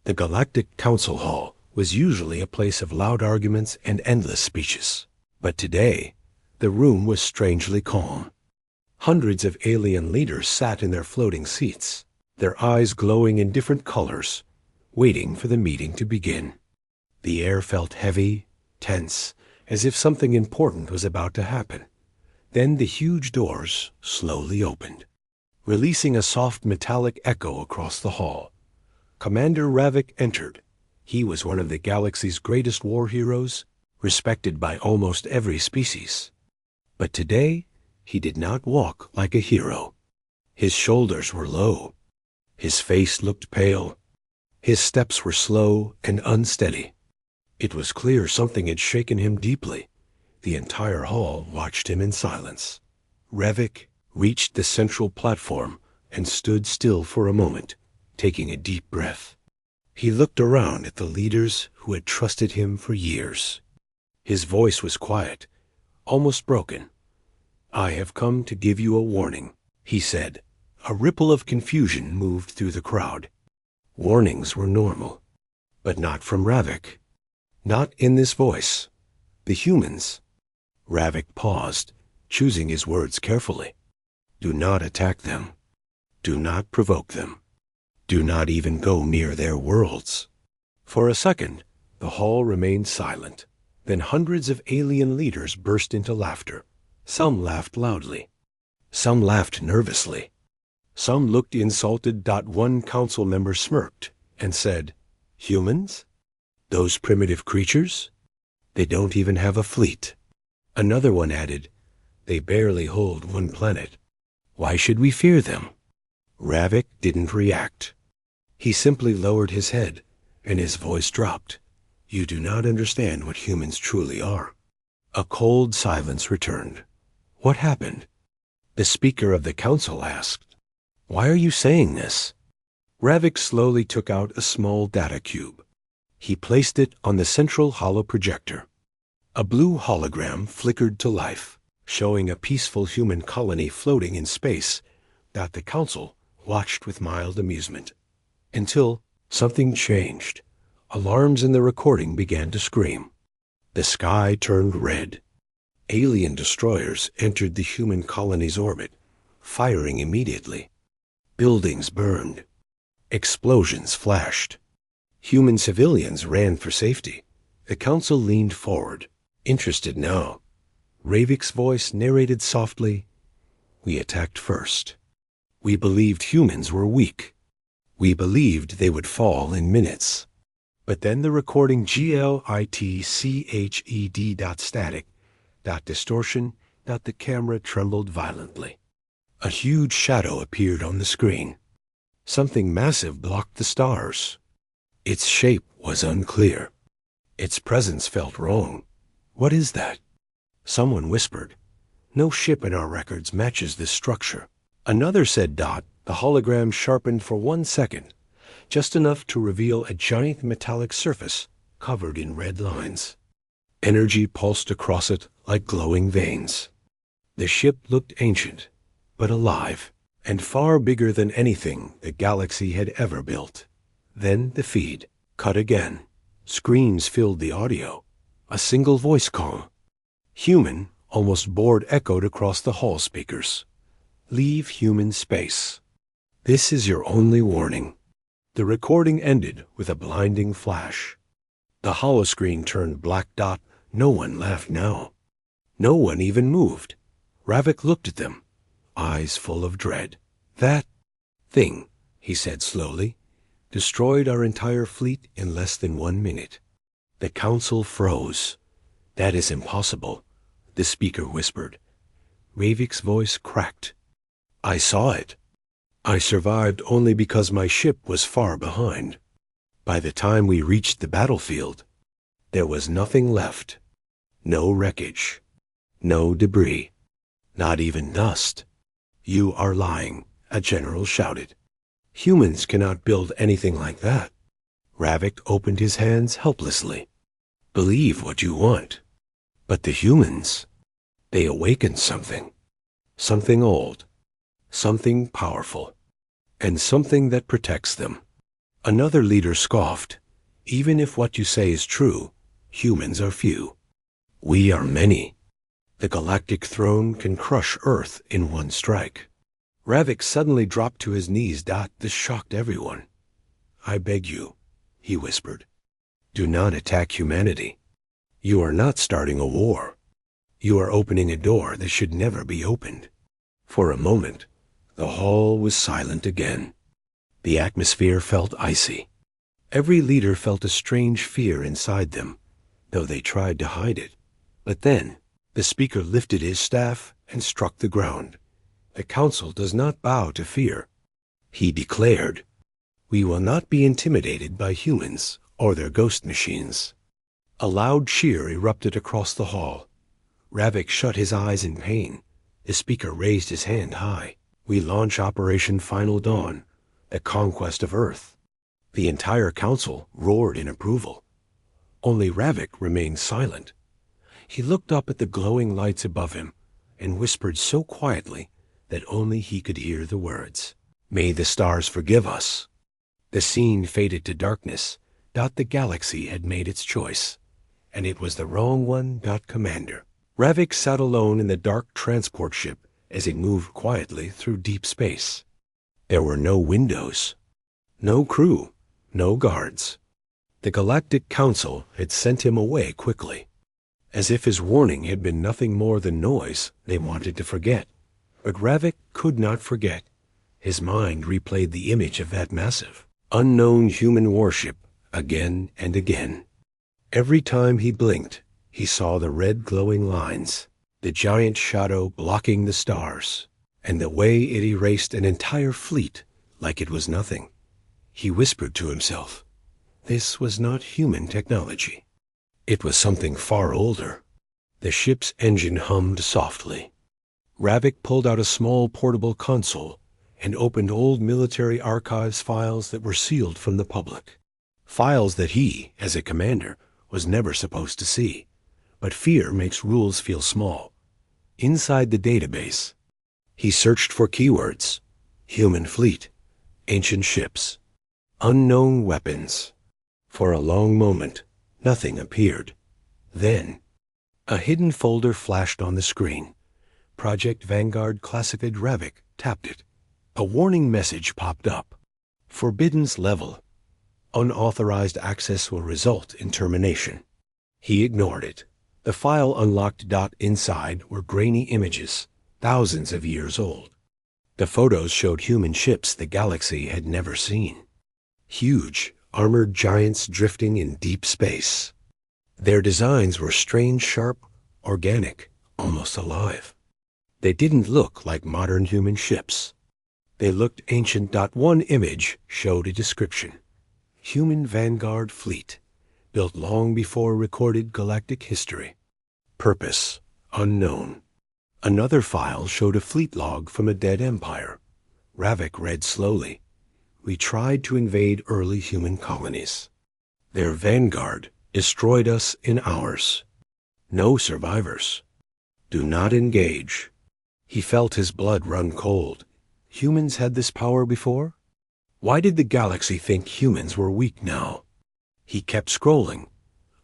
The Galactic Council Hall was usually a place of loud arguments and endless speeches. But today, the room was strangely calm. Hundreds of alien leaders sat in their floating seats, their eyes glowing in different colors, waiting for the meeting to begin. The air felt heavy, tense, as if something important was about to happen. Then the huge doors slowly opened, releasing a soft metallic echo across the hall. Commander Ravik entered. He was one of the galaxy's greatest war heroes, respected by almost every species. But today, he did not walk like a hero. His shoulders were low. His face looked pale. His steps were slow and unsteady. It was clear something had shaken him deeply. The entire hall watched him in silence. Ravik reached the central platform and stood still for a moment, taking a deep breath. He looked around at the leaders who had trusted him for years. His voice was quiet, almost broken. "I have come to give you a warning," he said. A ripple of confusion moved through the crowd. Warnings were normal, but not from Ravik. Not in this voice. The humans. Ravik paused, choosing his words carefully. Do not attack them. Do not provoke them. Do not even go near their worlds. For a second, the hall remained silent. Then hundreds of alien leaders burst into laughter. Some laughed loudly. Some laughed nervously. Some looked insulted. One council member smirked and said, "Humans? Those primitive creatures? They don't even have a fleet." Another one added, "They barely hold one planet. Why should we fear them?" Ravik didn't react. He simply lowered his head, and his voice dropped. "You do not understand what humans truly are." A cold silence returned. "What happened?" The speaker of the council asked. "Why are you saying this?" Ravik slowly took out a small data cube. He placed it on the central hollow projector. A blue hologram flickered to life, showing a peaceful human colony floating in space that the council watched with mild amusement. Until something changed. Alarms in the recording began to scream. The sky turned red. Alien destroyers entered the human colony's orbit, firing immediately. Buildings burned. Explosions flashed. Human civilians ran for safety. The council leaned forward, interested now. Ravik's voice narrated softly, "We attacked first. We believed humans were weak. We believed they would fall in minutes." But then the recording glitched.static, .distortion, the camera trembled violently. A huge shadow appeared on the screen. Something massive blocked the stars. Its shape was unclear. Its presence felt wrong. "What is that?" Someone whispered. "No ship in our records matches this structure." Another said, "The hologram sharpened for 1 second, just enough to reveal a giant metallic surface covered in red lines. Energy pulsed across it like glowing veins. The ship looked ancient, but alive, and far bigger than anything the galaxy had ever built." Then the feed cut again. Screams filled the audio. A single voice call. Human, almost bored, echoed across the hall speakers. "Leave human space. This is your only warning." The recording ended with a blinding flash. The holoscreen turned black. No one laughed now. No one even moved. Ravik looked at them, eyes full of dread. "That thing," he said slowly, "destroyed our entire fleet in less than 1 minute." The council froze. "That is impossible," the speaker whispered. Ravik's voice cracked. "I saw it. I survived only because my ship was far behind. By the time we reached the battlefield, there was nothing left. No wreckage. No debris. Not even dust." "You are lying," a general shouted. "Humans cannot build anything like that." Ravik opened his hands helplessly. "Believe what you want. But the humans, they awakened something. Something old. Something powerful. And something that protects them. Another leader scoffed. Even if what you say is true, humans are few. We are many. The Galactic Throne can crush Earth in one strike. Ravik suddenly dropped to his knees. This shocked everyone. I beg you, he whispered. Do not attack humanity. You are not starting a war. You are opening a door that should never be opened. For a moment, the hall was silent again. The atmosphere felt icy. Every leader felt a strange fear inside them, though they tried to hide it. But then, the speaker lifted his staff and struck the ground. The council does not bow to fear. He declared, we will not be intimidated by humans or their ghost machines. A loud cheer erupted across the hall. Ravik shut his eyes in pain. The speaker raised his hand high. We launch Operation Final Dawn, the conquest of Earth. The entire council roared in approval. Only Ravik remained silent. He looked up at the glowing lights above him and whispered so quietly that only he could hear the words. May the stars forgive us. The scene faded to darkness. The galaxy had made its choice, and it was the wrong one. Commander. Ravik sat alone in the dark transport ship as it moved quietly through deep space. There were no windows, no crew, no guards. The Galactic Council had sent him away quickly. As if his warning had been nothing more than noise they wanted to forget. But Ravik could not forget. His mind replayed the image of that massive, unknown human warship again and again. Every time he blinked, he saw the red glowing lines, the giant shadow blocking the stars, and the way it erased an entire fleet like it was nothing. He whispered to himself, this was not human technology. It was something far older. The ship's engine hummed softly. Ravik pulled out a small portable console and opened old military archives files that were sealed from the public. Files that he, as a commander, was never supposed to see. But fear makes rules feel small. Inside the database, he searched for keywords: human fleet, ancient ships, unknown weapons. For a long moment, nothing appeared. Then, a hidden folder flashed on the screen. Project Vanguard Classified. Ravik tapped it. A warning message popped up. Forbidden's level. Unauthorized access will result in termination. He ignored it. The file unlocked. Inside were grainy images, thousands of years old. The photos showed human ships the galaxy had never seen. Huge, armored giants drifting in deep space. Their designs were strange, sharp, organic, almost alive. They didn't look like modern human ships. They looked ancient. One image showed a description. Human Vanguard fleet, built long before recorded galactic history. Purpose, unknown. Another file showed a fleet log from a dead empire. Ravik read slowly. We tried to invade early human colonies. Their vanguard destroyed us in hours. No survivors. Do not engage. He felt his blood run cold. Humans had this power before? Why did the galaxy think humans were weak now? He kept scrolling.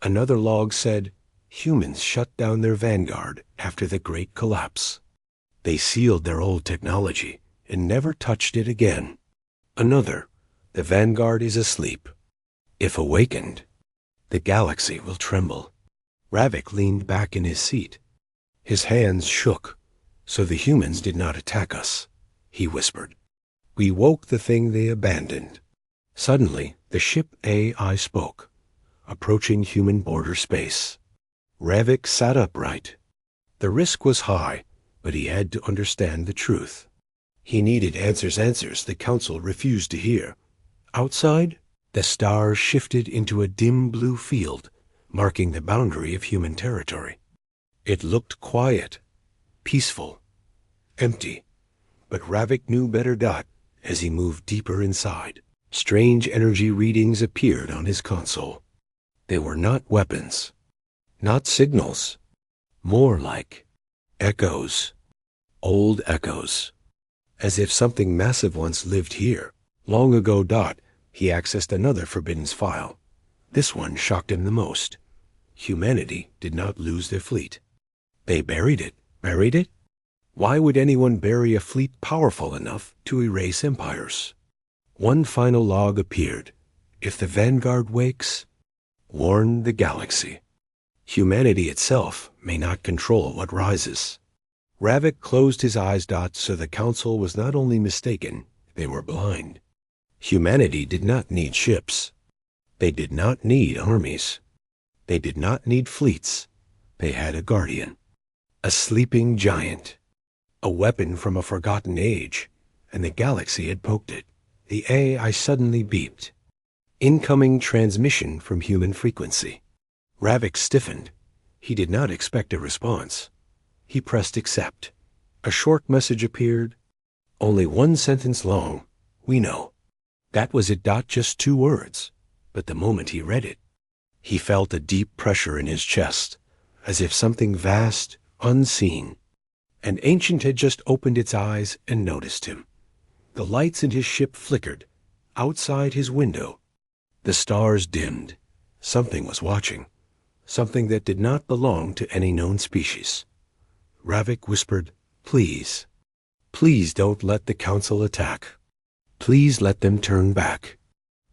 Another log said, humans shut down their vanguard after the Great Collapse. They sealed their old technology and never touched it again. Another, the vanguard is asleep. If awakened, the galaxy will tremble. Ravik leaned back in his seat. His hands shook. So the humans did not attack us, he whispered. We woke the thing they abandoned. Suddenly, the ship AI spoke, approaching human border space. Ravik sat upright. The risk was high, but he had to understand the truth. He needed answers the council refused to hear. Outside, the stars shifted into a dim blue field, marking the boundary of human territory. It looked quiet, peaceful, empty, but Ravik knew better. As he moved deeper inside, strange energy readings appeared on his console. They were not weapons, not signals, more like echoes, old echoes, as if something massive once lived here, long ago. He accessed another forbidden file. This one shocked him the most. Humanity did not lose their fleet. They buried it. Buried it? Why would anyone bury a fleet powerful enough to erase empires? One final log appeared. If the Vanguard wakes, warn the galaxy. Humanity itself may not control what rises. Ravik closed his eyes so the council was not only mistaken, they were blind. Humanity did not need ships. They did not need armies. They did not need fleets. They had a guardian. A sleeping giant. A weapon from a forgotten age, and the galaxy had poked it. The AI suddenly beeped. Incoming transmission from human frequency. Ravik stiffened. He did not expect a response. He pressed accept. A short message appeared. Only one sentence long. We know. That was it. Just 2 words. But the moment he read it, he felt a deep pressure in his chest, as if something vast, unseen, and ancient had just opened its eyes and noticed him. The lights in his ship flickered. Outside his window, the stars dimmed. Something was watching. Something that did not belong to any known species. Ravik whispered, "Please, please don't let the council attack. Please let them turn back."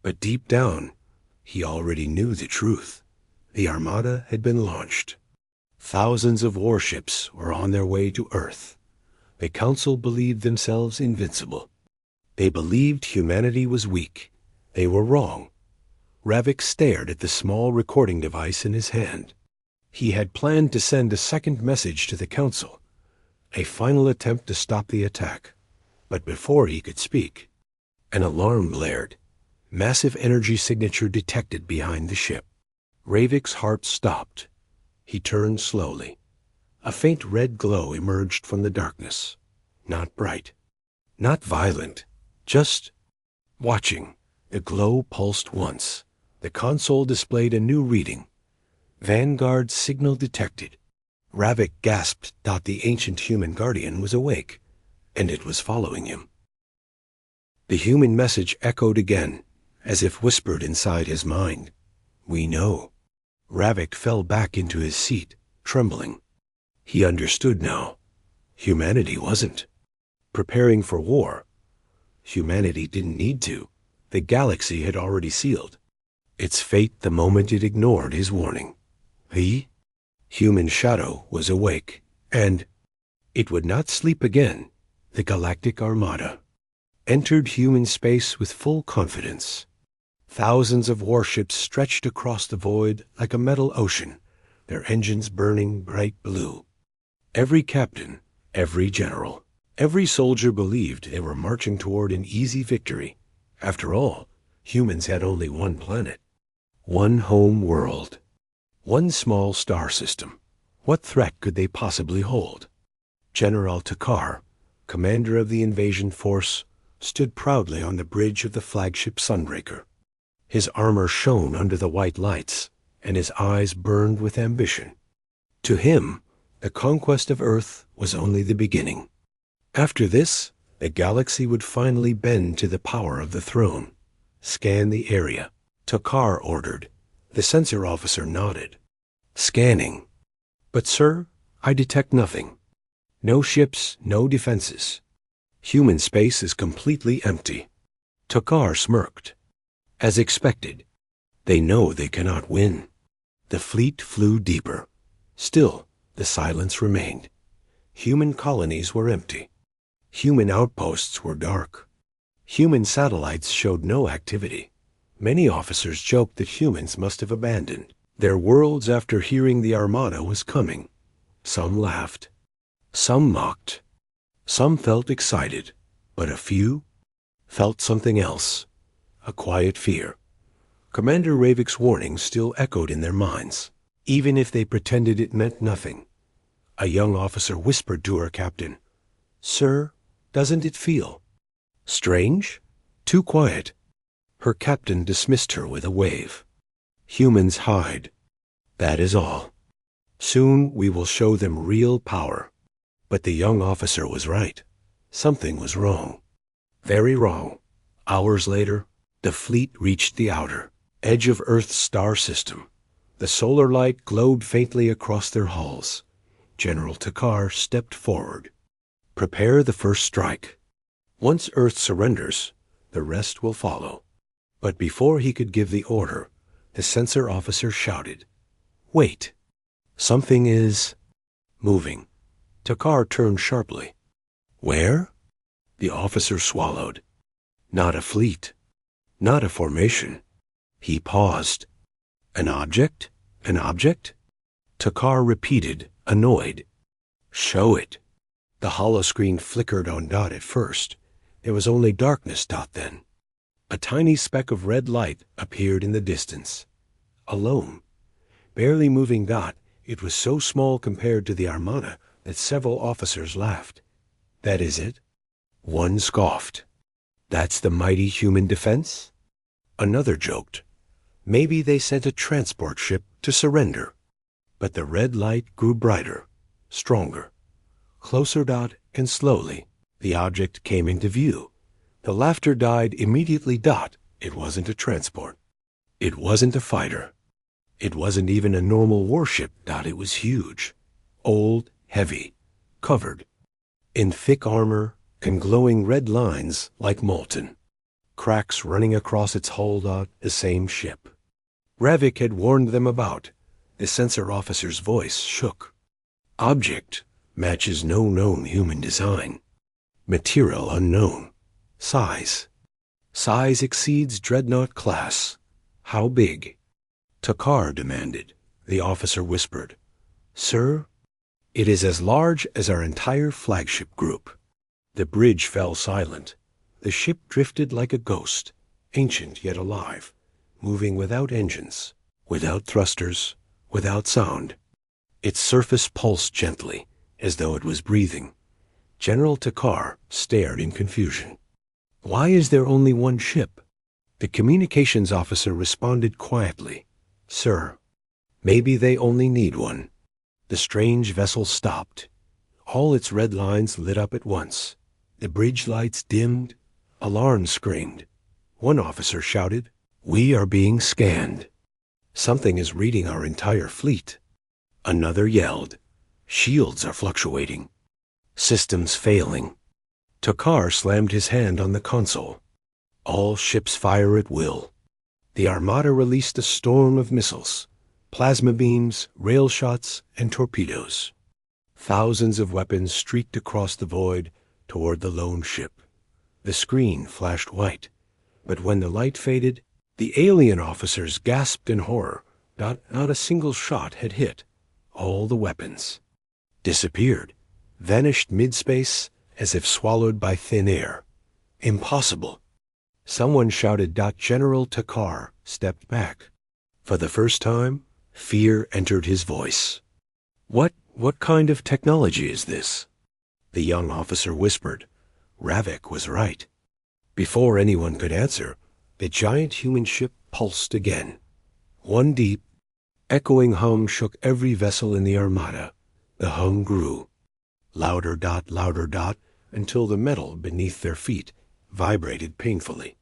But deep down, he already knew the truth. The Armada had been launched. Thousands of warships were on their way to Earth. The council believed themselves invincible. They believed humanity was weak. They were wrong. Ravik stared at the small recording device in his hand. He had planned to send a second message to the council, a final attempt to stop the attack. But before he could speak, an alarm blared. Massive energy signature detected behind the ship. Ravik's heart stopped. He turned slowly. A faint red glow emerged from the darkness. Not bright, not violent, just watching. The glow pulsed once. The console displayed a new reading. Vanguard signal detected. Ravik gasped. The ancient human guardian was awake, and it was following him. The human message echoed again, as if whispered inside his mind. We know. Ravik fell back into his seat, trembling. He understood now. Humanity wasn't preparing for war. Humanity didn't need to. The galaxy had already sealed its fate the moment it ignored his warning. The human shadow was awake, and it would not sleep again. The Galactic Armada entered human space with full confidence. Thousands of warships stretched across the void like a metal ocean, their engines burning bright blue. Every captain, every general, every soldier believed they were marching toward an easy victory. After all, humans had only one planet, one home world, one small star system. What threat could they possibly hold? General Takar, commander of the invasion force, stood proudly on the bridge of the flagship Sunbreaker. His armor shone under the white lights, and his eyes burned with ambition. To him, the conquest of Earth was only the beginning. After this, the galaxy would finally bend to the power of the throne. Scan the area, Takar ordered. The sensor officer nodded. Scanning. But sir, I detect nothing. No ships, no defenses. Human space is completely empty. Takar smirked. As expected, they know they cannot win. The fleet flew deeper. Still, the silence remained. Human colonies were empty. Human outposts were dark. Human satellites showed no activity. Many officers joked that humans must have abandoned their worlds after hearing the Armada was coming. Some laughed. Some mocked. Some felt excited. But a few felt something else. A quiet fear. Commander Ravik's warning still echoed in their minds, even if they pretended it meant nothing. A young officer whispered to her captain, "Sir, doesn't it feel strange? Too quiet." Her captain dismissed her with a wave. Humans hide. That is all. Soon we will show them real power. But the young officer was right. Something was wrong. Very wrong. Hours later, The fleet reached the outer edge of Earth's star system. The solar light glowed faintly across their hulls. General Takar stepped forward. Prepare the first strike. Once Earth surrenders, the rest will follow. But before he could give the order, the sensor officer shouted, "Wait! Something is moving." Takar turned sharply. "Where?" The officer swallowed. "Not a fleet. Not a formation." He paused. "An object? An object?" Takar repeated, annoyed. "Show it." The holoscreen flickered on Dot at first. There was only darkness, Dot, then. A tiny speck of red light appeared in the distance. Alone. Barely moving Dot, it was so small compared to the Armada that several officers laughed. "That is it?" One scoffed. "That's the mighty human defense?" Another joked. "Maybe they sent a transport ship to surrender." But the red light grew brighter, stronger. Closer, Dot, and slowly, the object came into view. The laughter died immediately, Dot. It wasn't a transport. It wasn't a fighter. It wasn't even a normal warship, Dot. It was huge. Old, heavy, covered in thick armor and glowing red lines like molten. Cracks running across its hull, Dot, the same ship. Ravik had warned them about. The sensor officer's voice shook. Object matches no known human design. Material unknown. Size. Size exceeds dreadnought class. How big? Takar demanded. The officer whispered. "Sir, it is as large as our entire flagship group." The bridge fell silent. The ship drifted like a ghost, ancient yet alive, moving without engines, without thrusters, without sound. Its surface pulsed gently, as though it was breathing. General Takar stared in confusion. "Why is there only one ship?" The communications officer responded quietly. "Sir, maybe they only need one." The strange vessel stopped. All its red lines lit up at once. The bridge lights dimmed. Alarms screamed. One officer shouted, "We are being scanned. Something is reading our entire fleet." Another yelled, "Shields are fluctuating. Systems failing." Takar slammed his hand on the console. "All ships fire at will." The Armada released a storm of missiles, plasma beams, rail shots, and torpedoes. Thousands of weapons streaked across the void toward the lone ship. The screen flashed white, but when the light faded, the alien officers gasped in horror. Not a single shot had hit. All the weapons disappeared, vanished mid-space as if swallowed by thin air. Impossible. Someone shouted. General Takar stepped back. For the first time, fear entered his voice. What kind of technology is this?" The young officer whispered. Ravik was right. Before anyone could answer, the giant human ship pulsed again. One deep, echoing hum shook every vessel in the Armada. The hum grew. Louder, louder, until the metal beneath their feet vibrated painfully.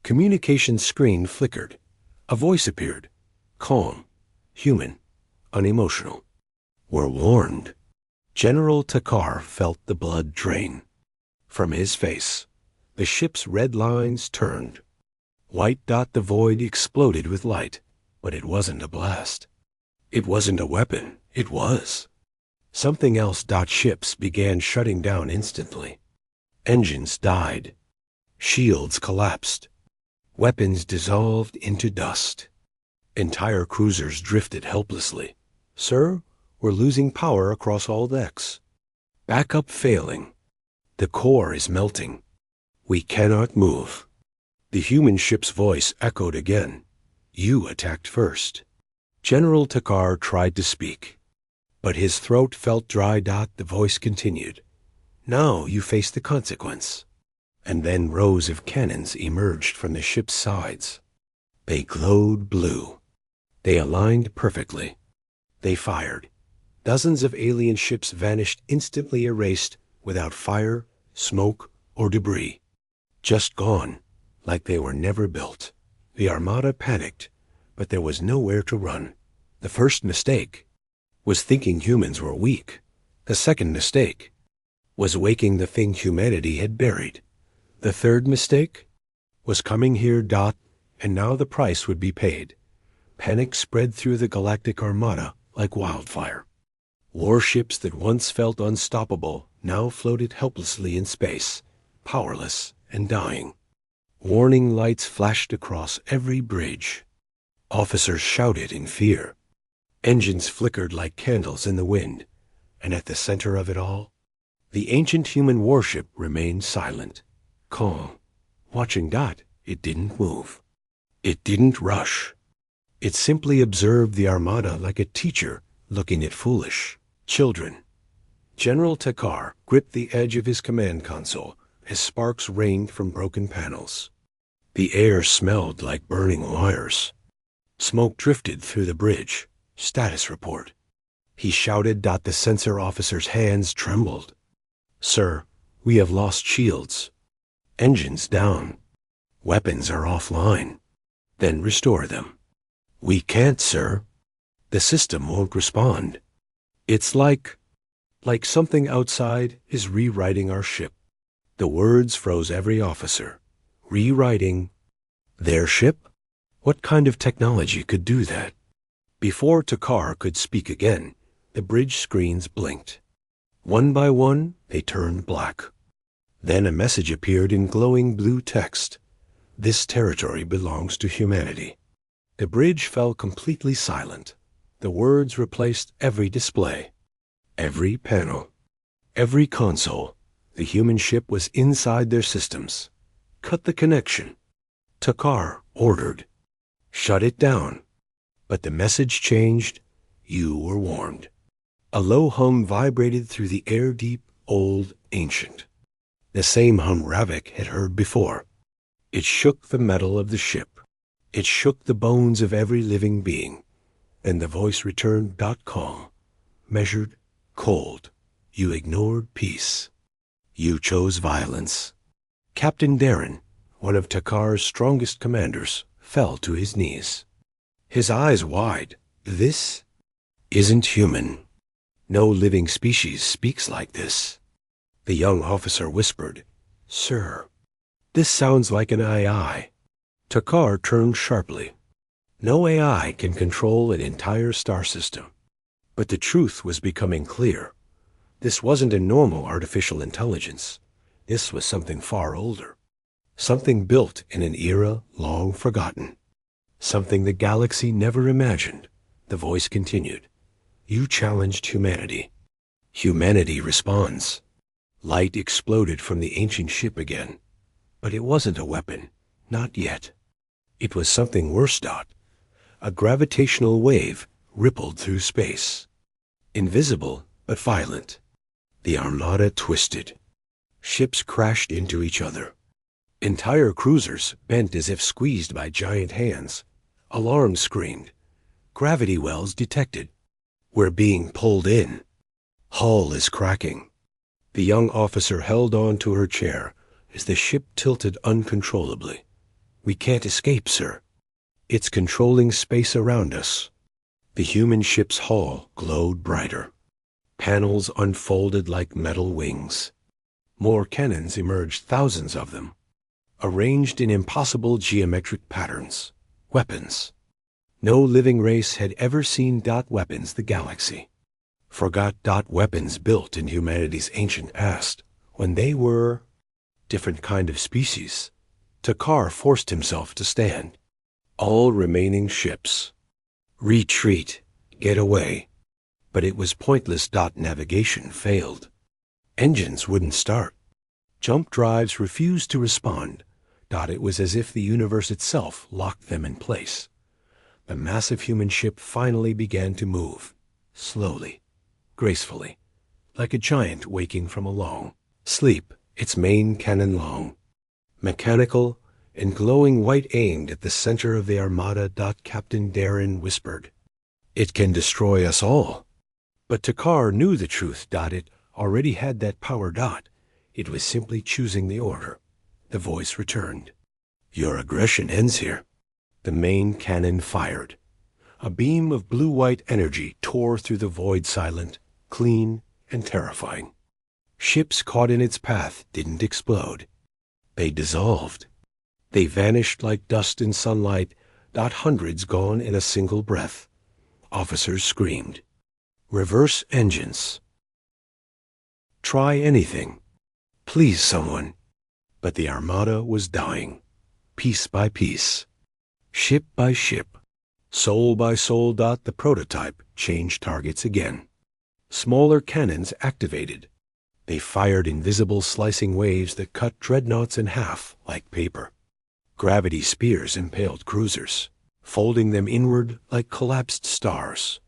Communications screen flickered. A voice appeared. Calm, human, unemotional. "We're warned." General Takar felt the blood drain. From his face, the ship's red lines turned. White. The void exploded with light, but it wasn't a blast. It wasn't a weapon. It was something else. Ships began shutting down instantly. Engines died. Shields collapsed. Weapons dissolved into dust. Entire cruisers drifted helplessly. "Sir, we're losing power across all decks. Backup failing. The core is melting. We cannot move." The human ship's voice echoed again. "You attacked first." General Takar tried to speak, but his throat felt dry. The voice continued. "Now you face the consequence." And then rows of cannons emerged from the ship's sides. They glowed blue. They aligned perfectly. They fired. Dozens of alien ships vanished, instantly erased, without fire, smoke, or debris. Just gone. like they were never built. The Armada panicked, but there was nowhere to run. The first mistake was thinking humans were weak. The second mistake was waking the thing humanity had buried. The third mistake was coming here. And now the price would be paid. Panic spread through the Galactic Armada like wildfire. Warships that once felt unstoppable now floated helplessly in space, powerless and dying. Warning lights flashed across every bridge. Officers shouted in fear. Engines flickered like candles in the wind, and at the center of it all, the ancient human warship remained silent, calm. Watching it didn't move. It didn't rush. It simply observed the Armada like a teacher looking at foolish children. General Takar gripped the edge of his command console as sparks rained from broken panels. The air smelled like burning wires. Smoke drifted through the bridge. Status report. He shouted. The sensor officer's hands trembled. Sir, we have lost shields. Engines down. Weapons are offline. Then restore them. We can't, sir. The system won't respond. It's like something outside is rewriting our ship. The words froze every officer. Rewriting their ship? What kind of technology could do that? Before Takar could speak again, the bridge screens blinked. One by one, they turned black. Then a message appeared in glowing blue text. This territory belongs to humanity. The bridge fell completely silent. The words replaced every display, every panel, every console. The human ship was inside their systems. Cut the connection. Takar ordered. Shut it down. But the message changed. You were warned. A low hum vibrated through the air, deep, old, ancient. The same hum Ravik had heard before. It shook the metal of the ship. It shook the bones of every living being. And the voice returned. Calm, measured, cold. You ignored peace. You chose violence. Captain Darren, one of Takar's strongest commanders, fell to his knees. His eyes wide. This isn't human. No living species speaks like this. The young officer whispered, Sir, this sounds like an AI. Takar turned sharply. No AI can control an entire star system. But the truth was becoming clear. This wasn't a normal artificial intelligence. This was something far older. Something built in an era long forgotten. Something the galaxy never imagined. The voice continued. You challenged humanity. Humanity responds. Light exploded from the ancient ship again. But it wasn't a weapon. Not yet. It was something worse. A gravitational wave rippled through space. Invisible but violent. The Armada twisted. Ships crashed into each other. Entire cruisers bent as if squeezed by giant hands. Alarms screamed. Gravity wells detected. We're being pulled in. Hull is cracking. The young officer held on to her chair as the ship tilted uncontrollably. We can't escape, sir. It's controlling space around us. The human ship's hull glowed brighter. Panels unfolded like metal wings. More cannons emerged, thousands of them, arranged in impossible geometric patterns. Weapons. No living race had ever seen weapons the galaxy. Forgot weapons built in humanity's ancient past, when they were different kind of species. Takar forced himself to stand. All remaining ships. Retreat. Get away. But it was pointless. Navigation failed. Engines wouldn't start. Jump drives refused to respond. It was as if the universe itself locked them in place. The massive human ship finally began to move. Slowly. Gracefully. Like a giant waking from a long sleep, its main cannon long. Mechanical and glowing white aimed at the center of the Armada. Captain Darren whispered, It can destroy us all. But Takar knew the truth. It already had that power. It was simply choosing the order. The voice returned. Your aggression ends here. The main cannon fired. A beam of blue-white energy tore through the void, silent, clean, and terrifying. Ships caught in its path didn't explode. They dissolved. They vanished like dust in sunlight, not hundreds gone in a single breath. Officers screamed. Reverse engines. Try anything. Please someone. But the armada was dying, piece by piece, ship by ship, soul by soul. The prototype changed targets again. Smaller cannons activated. They fired invisible slicing waves that cut dreadnoughts in half like paper. Gravity spears impaled cruisers, folding them inward like collapsed stars.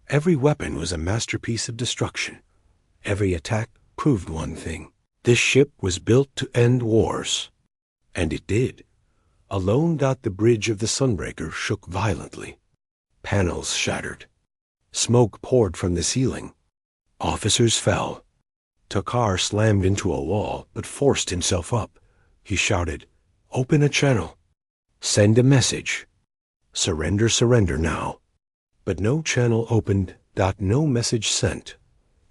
Every weapon was a masterpiece of destruction. Every attack proved one thing. This ship was built to end wars. And it did. Alone. The bridge of the Sunbreaker shook violently. Panels shattered. Smoke poured from the ceiling. Officers fell. Takar slammed into a wall, but forced himself up. He shouted, "Open a channel. Send a message. Surrender, surrender now." But no channel opened. No message sent.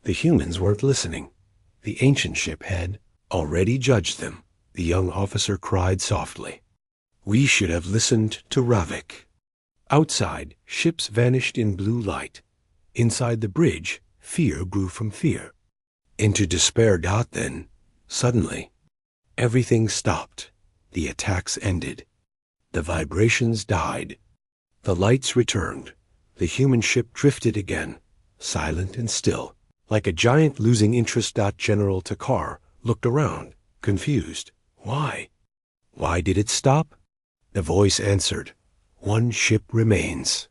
The humans weren't listening. The ancient ship had already judged them. The young officer cried softly. We should have listened to Ravik. Outside, ships vanished in blue light. Inside the bridge, fear grew from fear into despair. Then, suddenly, everything stopped. The attacks ended. The vibrations died. The lights returned. The human ship drifted again, silent and still, like a giant losing interest. General Takar looked around, confused. Why? Why did it stop? The voice answered, "One ship remains."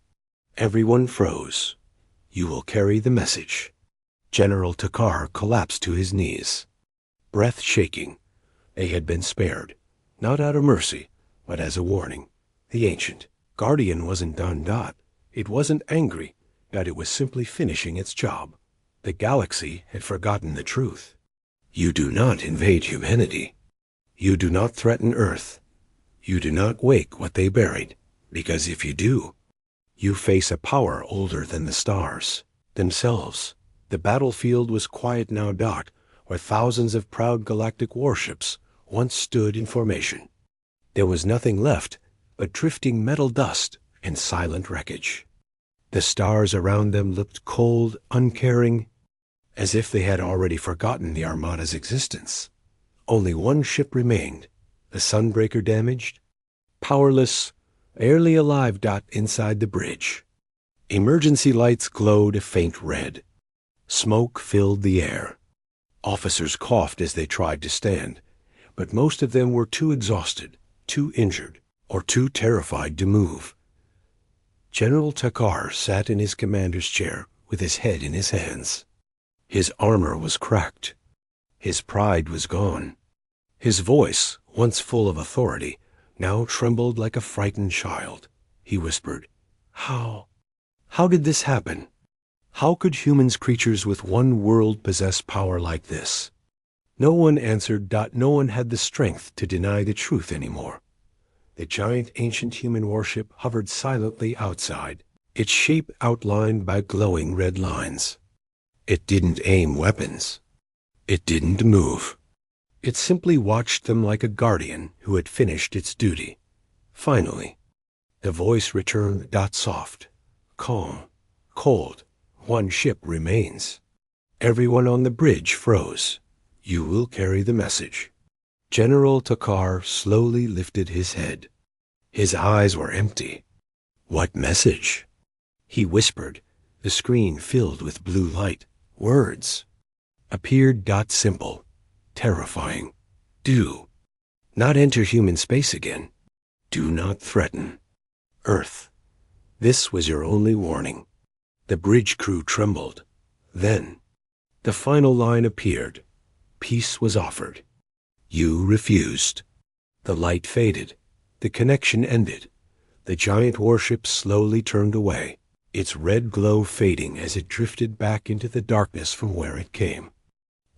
Everyone froze. "You will carry the message." General Takar collapsed to his knees, breath shaking. They had been spared, not out of mercy, but as a warning. The ancient guardian wasn't done. It wasn't angry. It was simply finishing its job. The galaxy had forgotten the truth. You do not invade humanity. You do not threaten Earth. You do not wake what they buried, because if you do, you face a power older than the stars themselves. The battlefield was quiet now. Where thousands of proud galactic warships once stood in formation. There was nothing left but drifting metal dust and silent wreckage. The stars around them looked cold, uncaring, as if they had already forgotten the Armada's existence. Only one ship remained, the Sunbreaker damaged, powerless, barely alive. Inside the bridge, emergency lights glowed a faint red. Smoke filled the air. Officers coughed as they tried to stand, but most of them were too exhausted, too injured, or too terrified to move. General Takar sat in his commander's chair with his head in his hands. His armor was cracked. His pride was gone. His voice, once full of authority, now trembled like a frightened child. He whispered, How did this happen? How could humans, creatures with one world, possess power like this?" No one answered. No one had the strength to deny the truth anymore. The giant ancient human warship hovered silently outside, its shape outlined by glowing red lines. It didn't aim weapons. It didn't move. It simply watched them like a guardian who had finished its duty. Finally, the voice returned. Soft, calm, cold. "One ship remains." Everyone on the bridge froze. "You will carry the message." General Takar slowly lifted his head. His eyes were empty. "What message?" He whispered. The screen filled with blue light. Words appeared. Simple, terrifying. Do not enter human space again. Do not threaten Earth. This was your only warning. The bridge crew trembled. Then the final line appeared. Peace was offered. You refused. The light faded. The connection ended. The giant warship slowly turned away, its red glow fading as it drifted back into the darkness from where it came.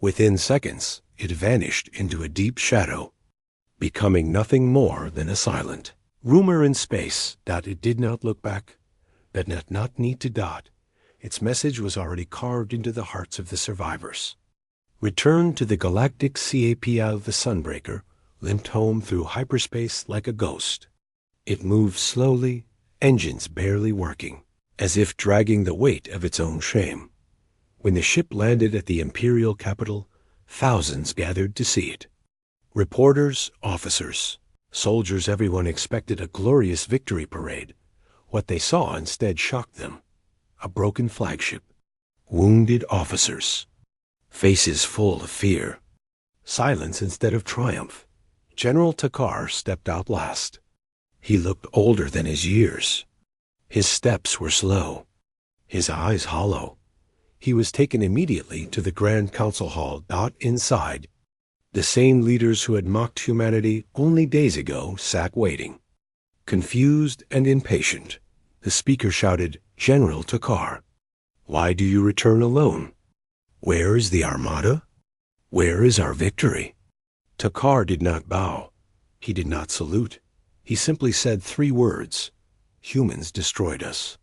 Within seconds, it vanished into a deep shadow. becoming nothing more than a silent rumor in space that it did not look back, that did not need to dot. Its message was already carved into the hearts of the survivors. Returned to the galactic CAPL, the Sunbreaker limped home through hyperspace like a ghost. It moved slowly, engines barely working, as if dragging the weight of its own shame. When the ship landed at the imperial capital, thousands gathered to see it. Reporters, officers, soldiers, everyone expected a glorious victory parade. What they saw instead shocked them. A broken flagship, wounded officers, faces full of fear, silence instead of triumph. General Takar stepped out last. He looked older than his years. His steps were slow, his eyes hollow. He was taken immediately to the Grand Council Hall. Inside, the same leaders who had mocked humanity only days ago sat waiting. Confused and impatient, the speaker shouted, "General Takar, why do you return alone? Where is the Armada? Where is our victory?" Takar did not bow. He did not salute. He simply said 3 words: "Humans destroyed us."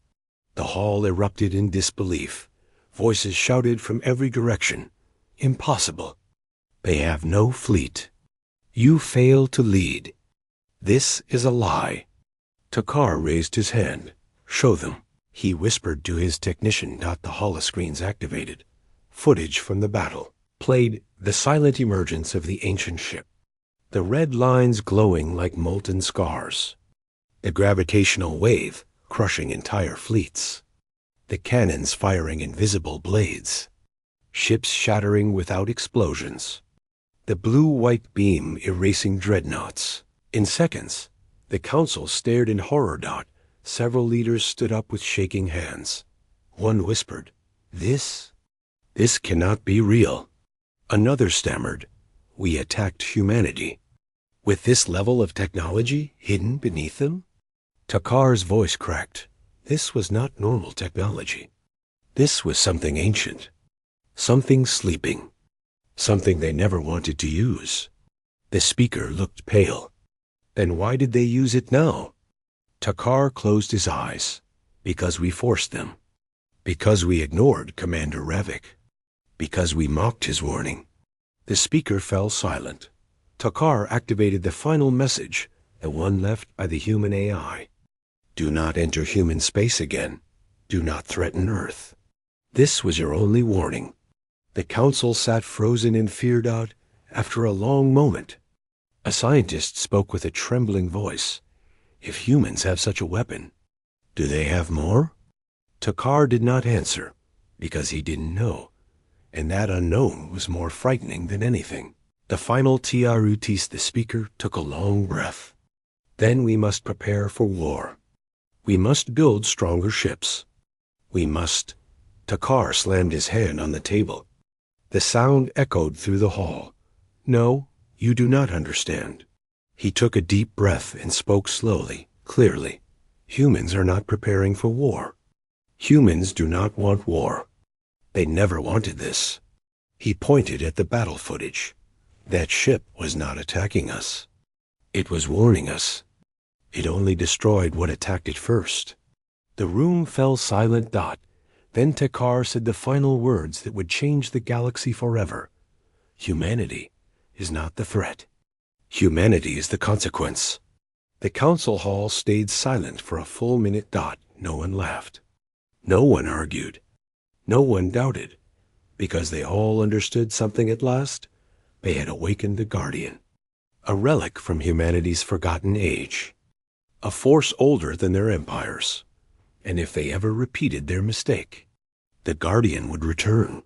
The hall erupted in disbelief. Voices shouted from every direction, "Impossible. They have no fleet. You fail to lead. This is a lie." Takar raised his hand. "Show them." He whispered to his technician. The holoscreens activated. Footage from the battle played the silent emergence of the ancient ship, the red lines glowing like molten scars, the gravitational wave crushing entire fleets, the cannons firing invisible blades, ships shattering without explosions, the blue-white beam erasing dreadnoughts. In seconds, the council stared in horror. Several leaders stood up with shaking hands. One whispered, This cannot be real." Another stammered, "We attacked humanity. With this level of technology hidden beneath them?" Takar's voice cracked. This was not normal technology. This was something ancient, something sleeping, something they never wanted to use. The speaker looked pale. Then why did they use it now? Takar closed his eyes. "Because we forced them. Because we ignored Commander Ravik. Because we mocked his warning." The speaker fell silent. Takar activated the final message, the one left by the human AI. "Do not enter human space again. Do not threaten Earth. This was your only warning." The council sat frozen in fear. After a long moment, a scientist spoke with a trembling voice. "If humans have such a weapon, do they have more?" Takar did not answer, because he didn't know, and that unknown was more frightening than anything. The final TRUTs, the speaker took a long breath. "Then we must prepare for war. We must build stronger ships. We must—" Takar slammed his hand on the table. The sound echoed through the hall. "No, you do not understand." He took a deep breath and spoke slowly, clearly. "Humans are not preparing for war. Humans do not want war. They never wanted this." He pointed at the battle footage. That ship was not attacking us. It was warning us. It only destroyed what attacked it first. The room fell silent. Then Takar said the final words that would change the galaxy forever. "Humanity is not the threat. Humanity is the consequence." The council hall stayed silent for a full minute. No one laughed. No one argued. No one doubted. Because they all understood something at last. They had awakened the Guardian. A relic from humanity's forgotten age. A force older than their empires. And if they ever repeated their mistake, the Guardian would return.